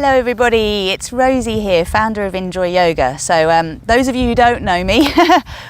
Hello everybody, it's Rosie here, founder of Enjoy Yoga. So those of you who don't know me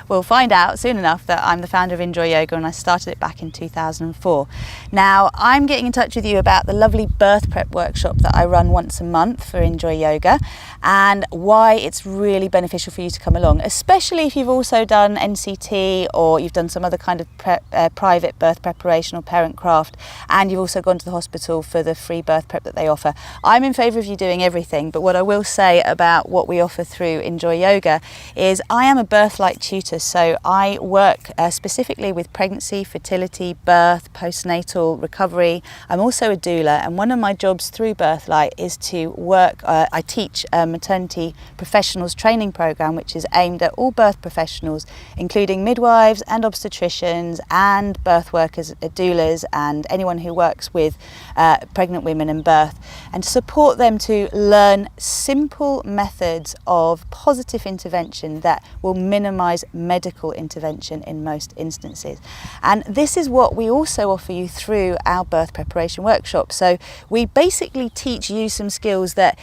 will find out soon enough that I'm the founder of Enjoy Yoga, and I started it back in 2004. Now I'm getting in touch with you about the lovely birth prep workshop that I run once a month for Enjoy Yoga, and why it's really beneficial for you to come along, especially if you've also done NCT or you've done some other kind of private birth preparation or parent craft, and you've also gone to the hospital for the free birth prep that they offer. I'm in favour of you doing everything, but what I will say about what we offer through Enjoy Yoga is I am a Birthlight tutor, so I work specifically with pregnancy, fertility, birth, postnatal recovery. I'm also a doula, and one of my jobs through Birthlight is to work, I teach a maternity professionals training program which is aimed at all birth professionals, including midwives and obstetricians and birth workers, doulas, and anyone who works with pregnant women and birth, and to support them to learn simple methods of positive intervention that will minimise medical intervention in most instances. And this is what we also offer you through our birth preparation workshop. So we basically teach you some skills that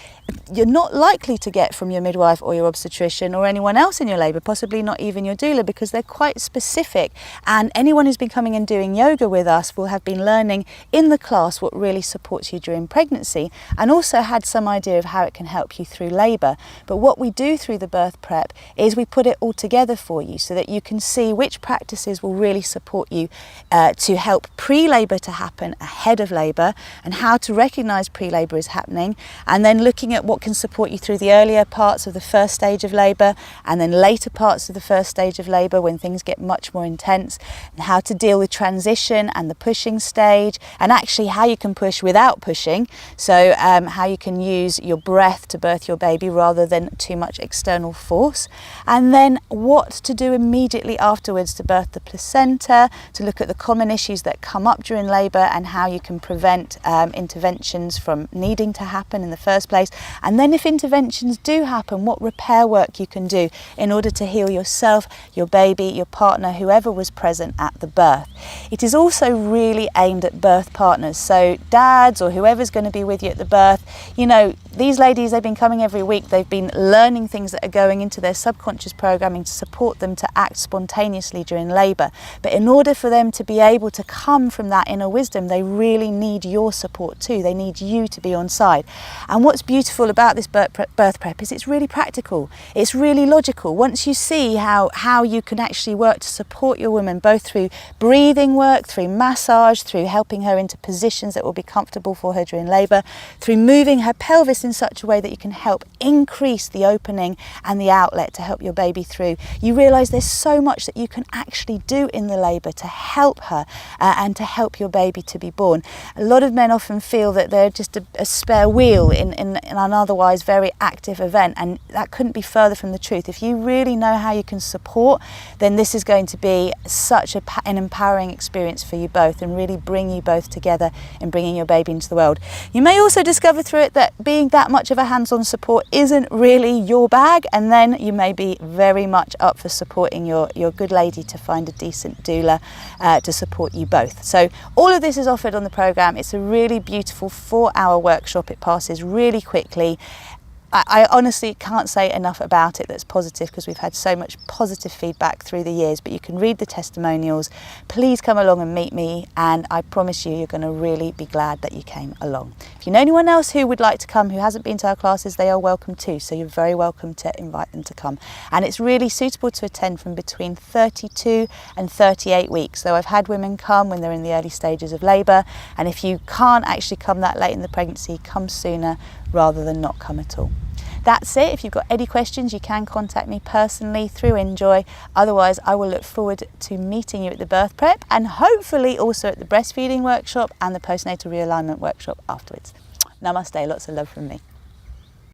you're not likely to get from your midwife or your obstetrician or anyone else in your labour, possibly not even your doula, because they're quite specific. And anyone who's been coming and doing yoga with us will have been learning in the class what really supports you during pregnancy, and also had some idea of how it can help you through labour. But what we do through the birth prep is we put it all together for you so that you can see which practices will really support you to help pre-labour to happen ahead of labour, and how to recognise pre-labour is happening, and then looking at what can support you through the earlier parts of the first stage of labour and then later parts of the first stage of labour when things get much more intense, and how to deal with transition and the pushing stage, and actually how you can push without pushing. So how you can use your breath to birth your baby rather than too much external force, and then what to do immediately afterwards to birth the placenta, to look at the common issues that come up during labour and how you can prevent interventions from needing to happen in the first place, and then if interventions do happen, what repair work you can do in order to heal yourself, your baby, your partner, whoever was present at the birth. It is also really aimed at birth partners, so dads or whoever's going to be with you at the birth. You know, these ladies, they've been coming every week, they've been learning things that are going into their subconscious programming to support them to act spontaneously during labour. But in order for them to be able to come from that inner wisdom, they really need your support too. They need you to be on side. And what's beautiful about this birth prep is it's really practical, it's really logical. Once you see how you can actually work to support your woman, both through breathing work, through massage, through helping her into positions that will be comfortable for her during labour, through moving her pelvis in such a way that you can help increase the opening and the outlet to help your baby through, you realise there's so much that you can actually do in the labour to help her and to help your baby to be born. A lot of men often feel that they're just a spare wheel in an otherwise very active event, and that couldn't be further from the truth. If you really know how you can support, then this is going to be such an empowering experience for you both, and really bring you both together in bringing your baby into the world. You may also discover through it that being that much of a hands-on support isn't really your bag, and then you may be very much up for supporting your good lady to find a decent doula to support you both. So all of this is offered on the programme. It's a really beautiful 4-hour workshop. It passes really quickly. I honestly can't say enough about it that's positive, because we've had so much positive feedback through the years, but you can read the testimonials. Please come along and meet me, and I promise you, you're going to really be glad that you came along. If you know anyone else who would like to come who hasn't been to our classes, they are welcome too, so you're very welcome to invite them to come. And it's really suitable to attend from between 32 and 38 weeks. So I've had women come when they're in the early stages of labour, and if you can't actually come that late in the pregnancy, come sooner rather than not come at all. That's it. If you've got any questions, you can contact me personally through Enjoy. Otherwise, I will look forward to meeting you at the birth prep, and hopefully also at the breastfeeding workshop and the postnatal realignment workshop afterwards. Namaste, lots of love from me.